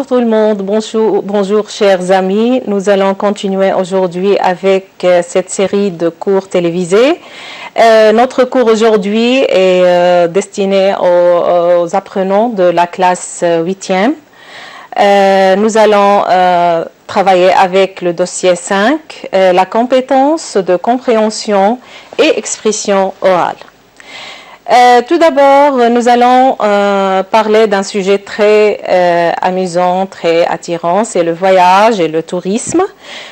tout le monde, bonjour chers amis. Nous allons continuer aujourd'hui avec cette série de cours télévisés. Notre cours aujourd'hui est destiné aux apprenants de la classe 8e. Nous allons travailler avec le dossier 5, la compétence de compréhension et expression orale. Tout d'abord, nous allons parler d'un sujet très amusant, très attirant, c'est le voyage et le tourisme.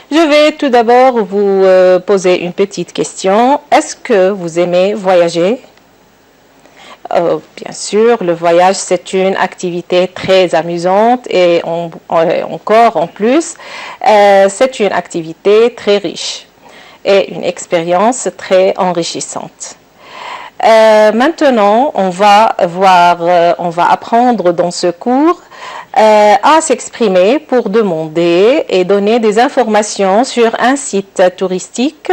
Je vais tout d'abord vous poser une petite question. Est-ce que vous aimez voyager? Bien sûr, le voyage, c'est une activité très amusante et encore en plus, c'est une activité très riche et une expérience très enrichissante. Maintenant, on va apprendre dans ce cours à s'exprimer pour demander et donner des informations sur un site touristique,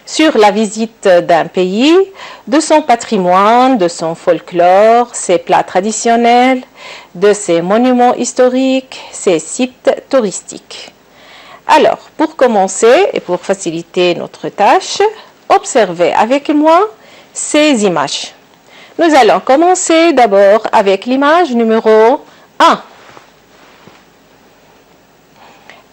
sur la visite d'un pays, de son patrimoine, de son folklore, ses plats traditionnels, de ses monuments historiques, ses sites touristiques. Alors, pour commencer et pour faciliter notre tâche, observez avec moi ces images. Nous allons commencer d'abord avec l'image numéro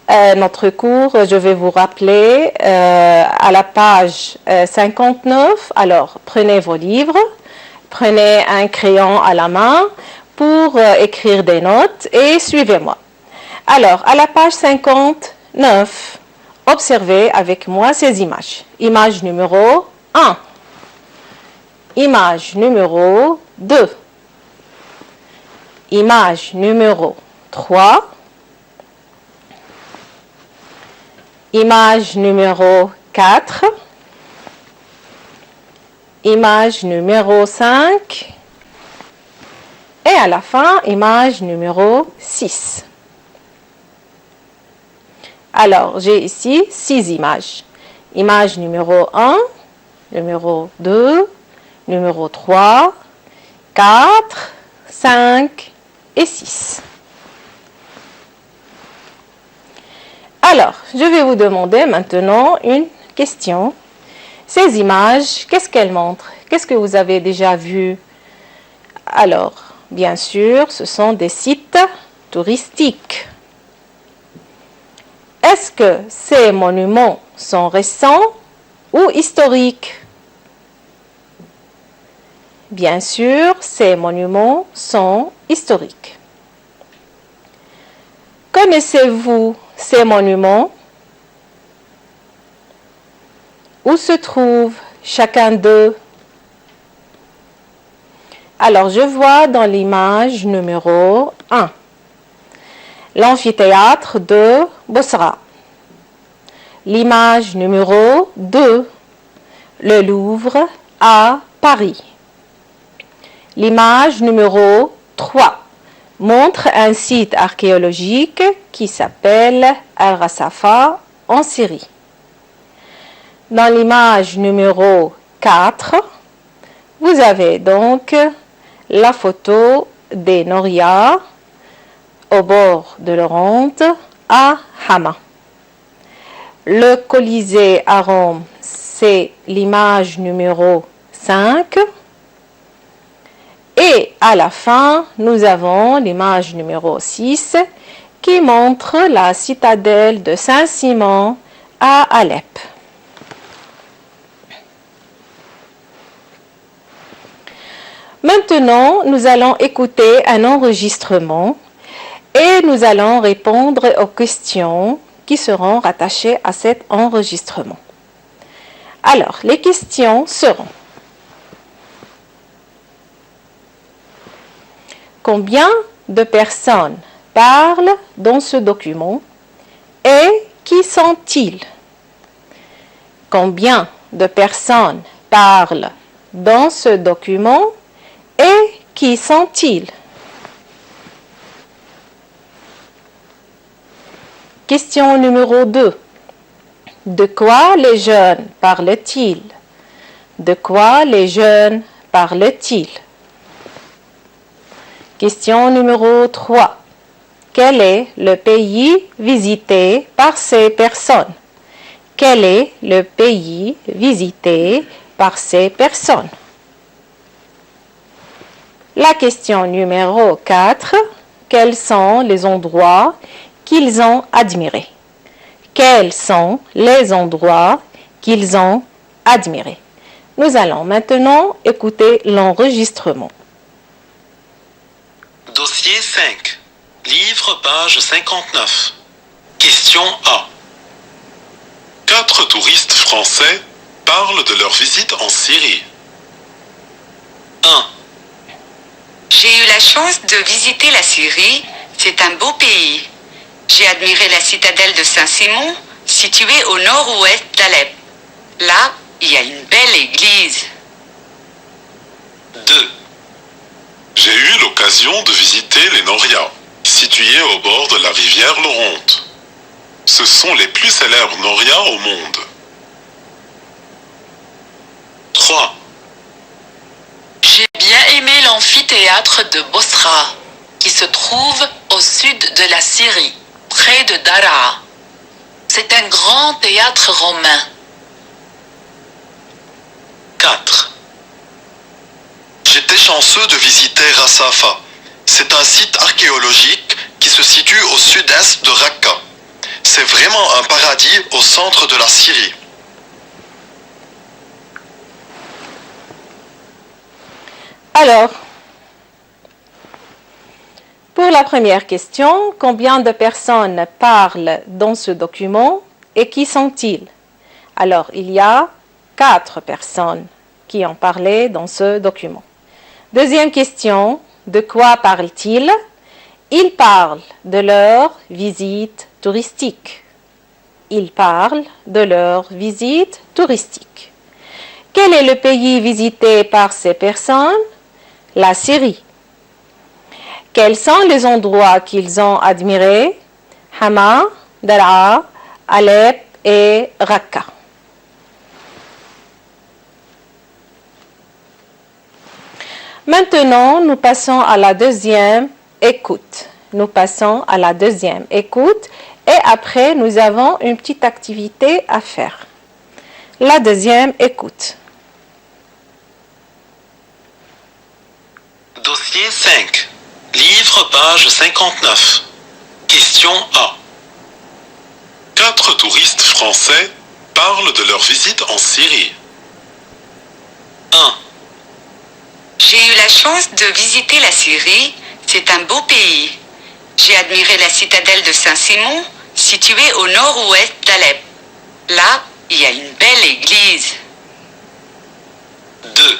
1. Notre cours, je vais vous rappeler à la page 59. Alors, prenez vos livres, prenez un crayon à la main pour écrire des notes et suivez-moi. Alors, à la page 59, observez avec moi ces images. Image numéro 1. Image numéro 2. Image numéro 3. Image numéro 4. Image numéro 5. Et à la fin, image numéro 6. Alors, j'ai ici 6 images. Image numéro 1, numéro 2, numéro 3, 4, 5 et 6. Alors, je vais vous demander maintenant une question. Ces images, qu'est-ce qu'elles montrent? Qu'est-ce que vous avez déjà vu? Alors, bien sûr, ce sont des sites touristiques. Est-ce que ces monuments sont récents ou historiques? Bien sûr, ces monuments sont historiques. Connaissez-vous ces monuments? Où se trouve chacun d'eux? Alors, je vois dans l'image numéro 1 l'amphithéâtre de Bosra. L'image numéro 2, le Louvre à Paris. L'image numéro 3 montre un site archéologique qui s'appelle Al-Rasafa en Syrie. Dans l'image numéro 4, vous avez donc la photo des Norias au bord de l'Oronte à Hama. Le Colisée à Rome, c'est l'image numéro 5. Et à la fin, nous avons l'image numéro 6 qui montre la citadelle de Saint-Simon à Alep. Maintenant, nous allons écouter un enregistrement et nous allons répondre aux questions qui seront rattachées à cet enregistrement. Alors, les questions seront: combien de personnes parlent dans ce document et qui sont-ils? Combien de personnes parlent dans ce document et qui sont-ils? Question numéro 2. De quoi les jeunes parlent-ils? De quoi les jeunes parlent-ils? Question numéro 3. Quel est le pays visité par ces personnes? Quel est le pays visité par ces personnes? La question numéro 4. Quels sont les endroits qu'ils ont admirés? Quels sont les endroits qu'ils ont admirés? Nous allons maintenant écouter l'enregistrement. Dossier 5. Livre, page 59. Question A. 4 touristes français parlent de leur visite en Syrie. 1. J'ai eu la chance de visiter la Syrie. C'est un beau pays. J'ai admiré la citadelle de Saint-Simon, située au nord-ouest d'Alep. Là, il y a une belle église. 2. J'ai eu l'occasion de visiter les Norias, situés au bord de la rivière Loronte. Ce sont les plus célèbres Norias au monde. 3. J'ai bien aimé l'amphithéâtre de Bosra, qui se trouve au sud de la Syrie, près de Daraa. C'est un grand théâtre romain. 4. J'étais chanceux de visiter Rassafa. C'est un site archéologique qui se situe au sud-est de Raqqa. C'est vraiment un paradis au centre de la Syrie. Alors, pour la première question, combien de personnes parlent dans ce document et qui sont-ils? Alors, il y a 4 personnes qui ont parlé dans ce document. Deuxième question, de quoi parlent-ils? Ils parlent de leur visite touristique. Ils parlent de leur visite touristique. Quel est le pays visité par ces personnes? La Syrie. Quels sont les endroits qu'ils ont admirés? Hama, Daraa, Alep et Raqqa. Maintenant, nous passons à la deuxième écoute. Nous passons à la deuxième écoute et après, nous avons une petite activité à faire. La deuxième écoute. Dossier 5. Livre, page 59. Question A. 4 touristes français parlent de leur visite en Syrie. 1. J'ai eu la chance de visiter la Syrie. C'est un beau pays. J'ai admiré la citadelle de Saint-Simon, située au nord-ouest d'Alep. Là, il y a une belle église. 2.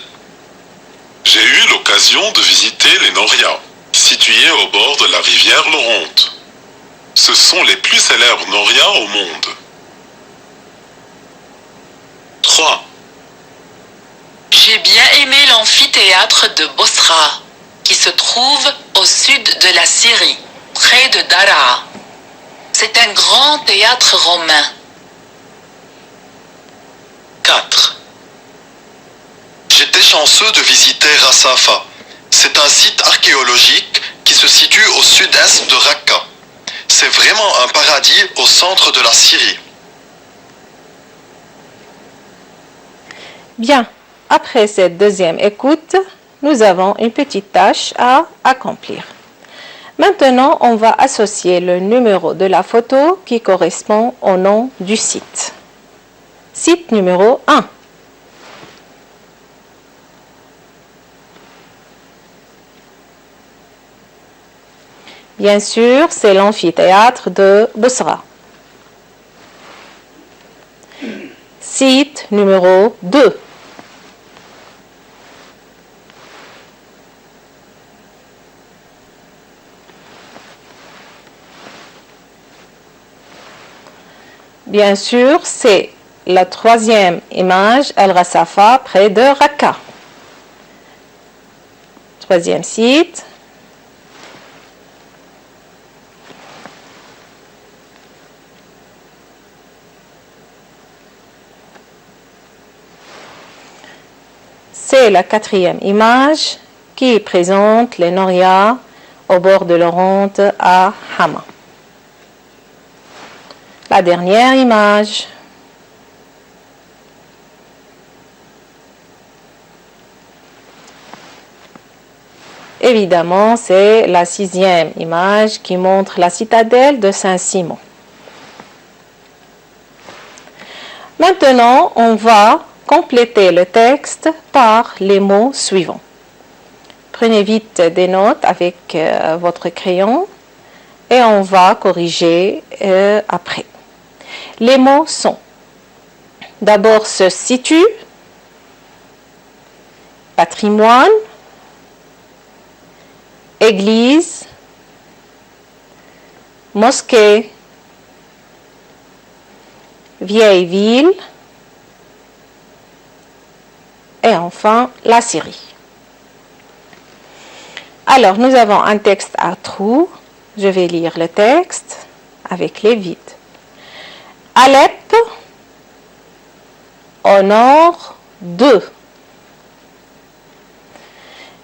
J'ai eu l'occasion de visiter les Norias, situés au bord de la rivière Loronte. Ce sont les plus célèbres Norias au monde. 3. J'ai bien aimé l'amphithéâtre de Bosra, qui se trouve au sud de la Syrie, près de Daraa. C'est un grand théâtre romain. 4. J'étais chanceux de visiter Rassafa. C'est un site archéologique qui se situe au sud-est de Raqqa. C'est vraiment un paradis au centre de la Syrie. Bien, après cette deuxième écoute, nous avons une petite tâche à accomplir. Maintenant, on va associer le numéro de la photo qui correspond au nom du site. Site numéro 1. Bien sûr, c'est l'amphithéâtre de Bosra. Site numéro 2. Bien sûr, c'est la troisième image, Al-Rassafa, près de Raqqa. Troisième site. C'est la quatrième image qui présente les Norias au bord de l'Oronte à Hama. La dernière image. Évidemment, c'est la 6e image qui montre la citadelle de Saint-Simon. Maintenant, on va compléter le texte par les mots suivants. Prenez vite des notes avec votre crayon et on va corriger après. Les mots sont d'abord se situe, patrimoine, église, mosquée, vieille ville et enfin la Syrie. Alors, nous avons un texte à trous. Je vais lire le texte avec les vides. Alep, au nord de.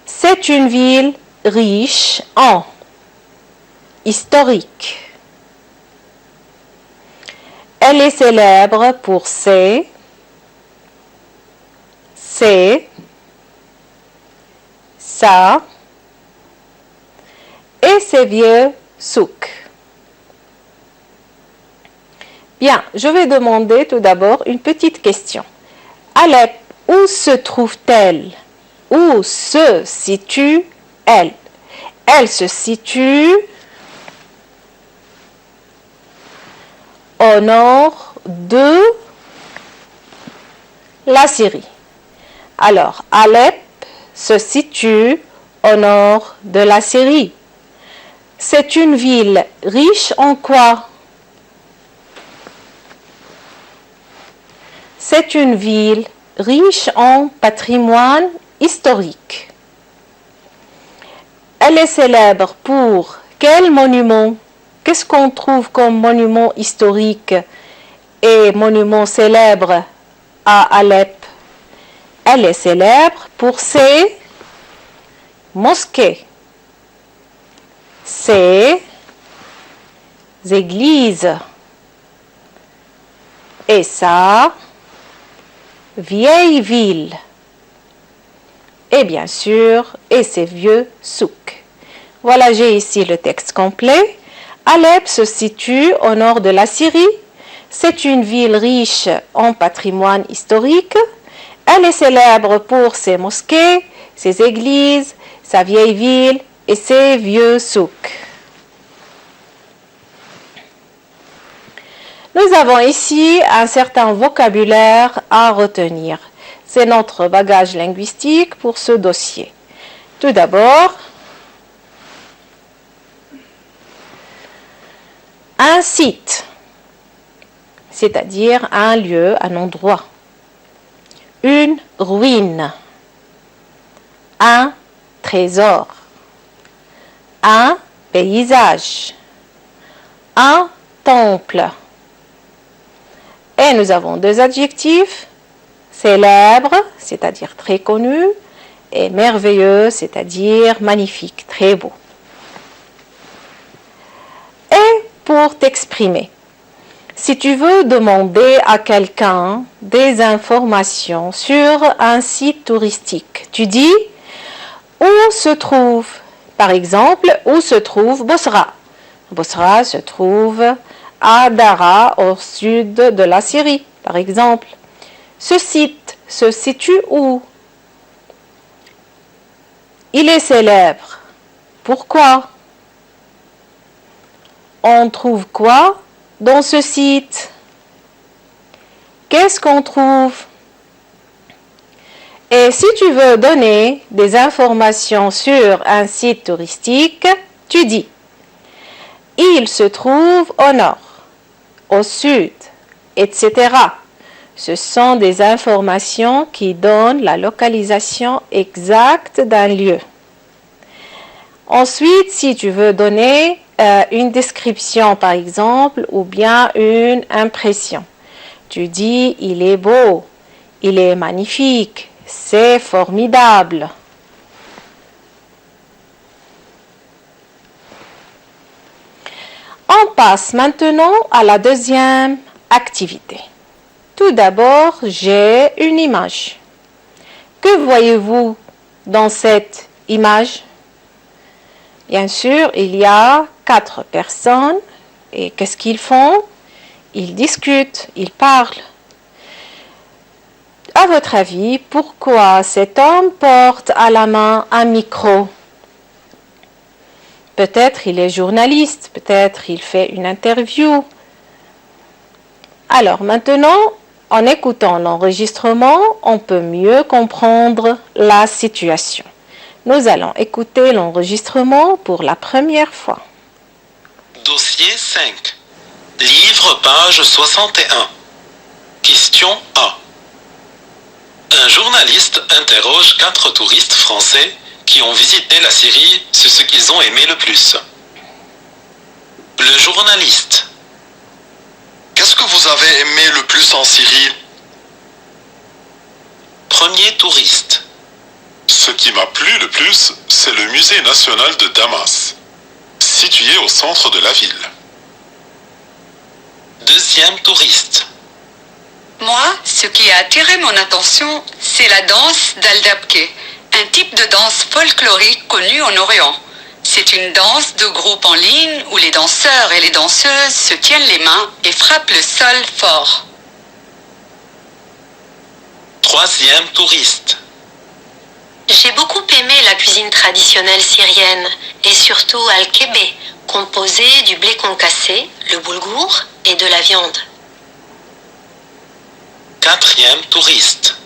C'est une ville riche en historique. Elle est célèbre pour sa et ses vieux souks. Bien, je vais demander tout d'abord une petite question. Alep, où se trouve-t-elle? Où se situe-elle? Elle se situe au nord de la Syrie. Alors, Alep se situe au nord de la Syrie. C'est une ville riche en quoi? C'est une ville riche en patrimoine historique. Elle est célèbre pour quel monument? Qu'est-ce qu'on trouve comme monument historique et monument célèbre à Alep? Elle est célèbre pour ses mosquées, ses églises et sa vieille ville. Et bien sûr, et ses vieux souks. Voilà, j'ai ici le texte complet. Alep se situe au nord de la Syrie. C'est une ville riche en patrimoine historique. Elle est célèbre pour ses mosquées, ses églises, sa vieille ville et ses vieux souks. Nous avons ici un certain vocabulaire à retenir. C'est notre bagage linguistique pour ce dossier. Tout d'abord, un site, c'est-à-dire un lieu, un endroit. Une ruine, un trésor, un paysage, un temple. Et nous avons deux adjectifs, célèbre, c'est-à-dire très connu, et merveilleux, c'est-à-dire magnifique, très beau. Et pour t'exprimer, si tu veux demander à quelqu'un des informations sur un site touristique, tu dis où se trouve, par exemple, où se trouve Bosra. Bosra se trouve à Dara, au sud de la Syrie, par exemple. Ce site se situe où? Il est célèbre. Pourquoi? On trouve quoi dans ce site? Qu'est-ce qu'on trouve? Et si tu veux donner des informations sur un site touristique, tu dis il se trouve au nord, au sud, etc. Ce sont des informations qui donnent la localisation exacte d'un lieu. Ensuite, si tu veux donner une description, par exemple, ou bien une impression, tu dis il est beau, il est magnifique, c'est formidable. passe maintenant à la deuxième activité. Tout d'abord, j'ai une image. Que voyez-vous dans cette image? Bien sûr, il y a 4 personnes. Et qu'est-ce qu'ils font? Ils discutent, ils parlent. À votre avis, pourquoi cet homme porte à la main un micro? Peut-être il est journaliste, peut-être il fait une interview. Alors maintenant, en écoutant l'enregistrement, on peut mieux comprendre la situation. Nous allons écouter l'enregistrement pour la première fois. Dossier 5. Livre page 61. Question A. Un journaliste interroge 4 touristes français qui ont visité la Syrie sur ce qu'ils ont aimé le plus. Le journaliste. Qu'est-ce que vous avez aimé le plus en Syrie? Premier touriste. Ce qui m'a plu le plus, c'est le musée national de Damas, situé au centre de la ville. Deuxième touriste. Moi, ce qui a attiré mon attention, c'est la danse d'Aldabke, un type de danse folklorique connu en Orient. C'est une danse de groupe en ligne où les danseurs et les danseuses se tiennent les mains et frappent le sol fort. Troisième touriste. J'ai beaucoup aimé la cuisine traditionnelle syrienne et surtout al-kébé, composé du blé concassé, le boulgour et de la viande. Quatrième touriste.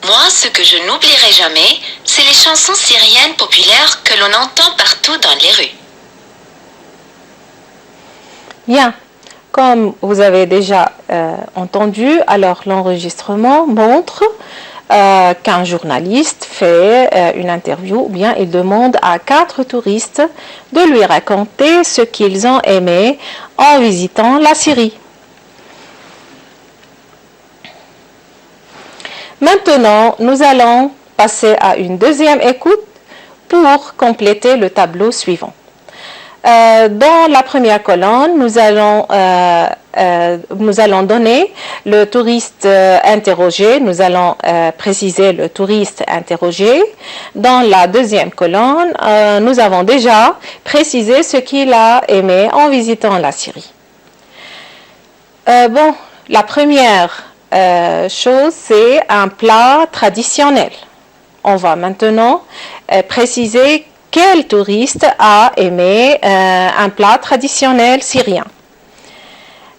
Moi, ce que je n'oublierai jamais, c'est les chansons syriennes populaires que l'on entend partout dans les rues. Bien, comme vous avez déjà entendu, alors l'enregistrement montre qu'un journaliste fait une interview ou bien il demande à 4 touristes de lui raconter ce qu'ils ont aimé en visitant la Syrie. Maintenant, nous allons passer à une deuxième écoute pour compléter le tableau suivant. Dans la première colonne, nous allons donner le touriste interrogé, nous allons préciser le touriste interrogé. Dans la deuxième colonne, nous avons déjà précisé ce qu'il a aimé en visitant la Syrie. La première chose, c'est un plat traditionnel. On va maintenant préciser quel touriste a aimé un plat traditionnel syrien.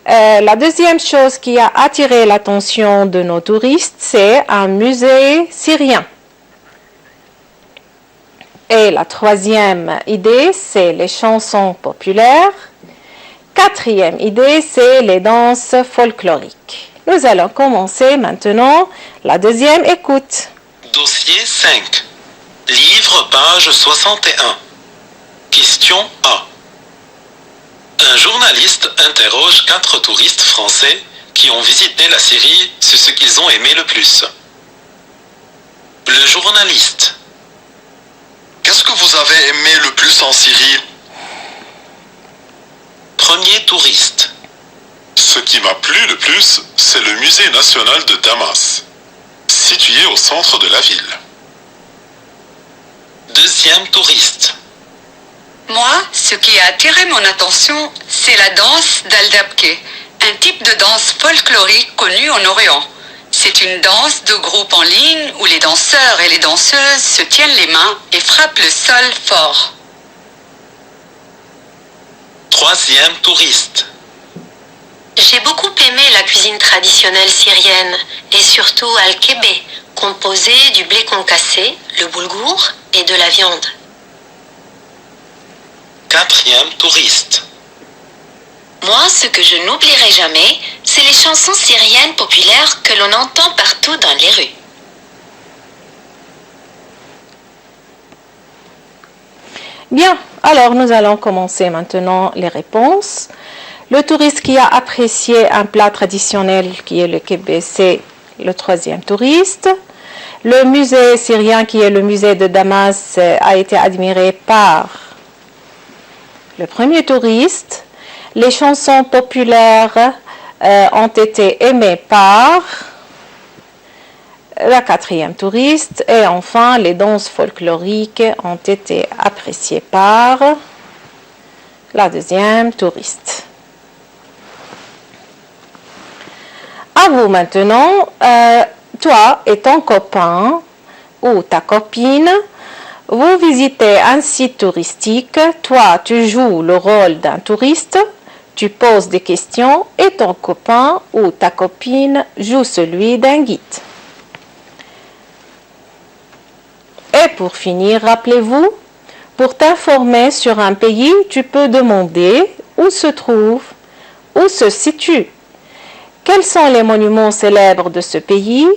La deuxième chose qui a attiré l'attention de nos touristes, c'est un musée syrien. Et la troisième idée, c'est les chansons populaires. Quatrième idée, c'est les danses folkloriques. Nous allons commencer maintenant la deuxième écoute. Dossier 5. Livre page 61. Question A. Un journaliste interroge 4 touristes français qui ont visité la Syrie sur ce qu'ils ont aimé le plus. Le journaliste. Qu'est-ce que vous avez aimé le plus en Syrie? Premier touriste. Ce qui m'a plu le plus, c'est le musée national de Damas, situé au centre de la ville. Deuxième touriste. Moi, ce qui a attiré mon attention, c'est la danse d'Aldabke, un type de danse folklorique connu en Orient. C'est une danse de groupe en ligne où les danseurs et les danseuses se tiennent les mains et frappent le sol fort. Troisième touriste. J'ai beaucoup aimé la cuisine traditionnelle syrienne et surtout al-kébé, composé du blé concassé, le boulgour et de la viande. Quatrième touriste. Moi, ce que je n'oublierai jamais, c'est les chansons syriennes populaires que l'on entend partout dans les rues. Bien, alors nous allons commencer maintenant les réponses. Le touriste qui a apprécié un plat traditionnel qui est le kébé, c'est le troisième touriste. Le musée syrien qui est le musée de Damas a été admiré par le premier touriste. Les chansons populaires ont été aimées par la quatrième touriste. Et enfin, les danses folkloriques ont été appréciées par la deuxième touriste. À vous maintenant, toi et ton copain ou ta copine, vous visitez un site touristique. Toi, tu joues le rôle d'un touriste, tu poses des questions et ton copain ou ta copine joue celui d'un guide. Et pour finir, rappelez-vous, pour t'informer sur un pays, tu peux demander où se trouve, où se situe, quels sont les monuments célèbres de ce pays,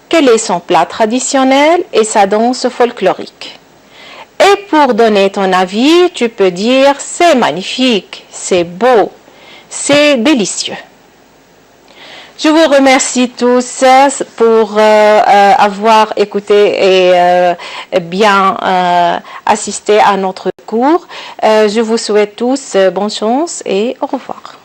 quel est son plat traditionnel et sa danse folklorique. Et pour donner ton avis, tu peux dire c'est magnifique, c'est beau, c'est délicieux. Je vous remercie tous pour avoir écouté et bien assisté à notre cours. Je vous souhaite tous bonne chance et au revoir.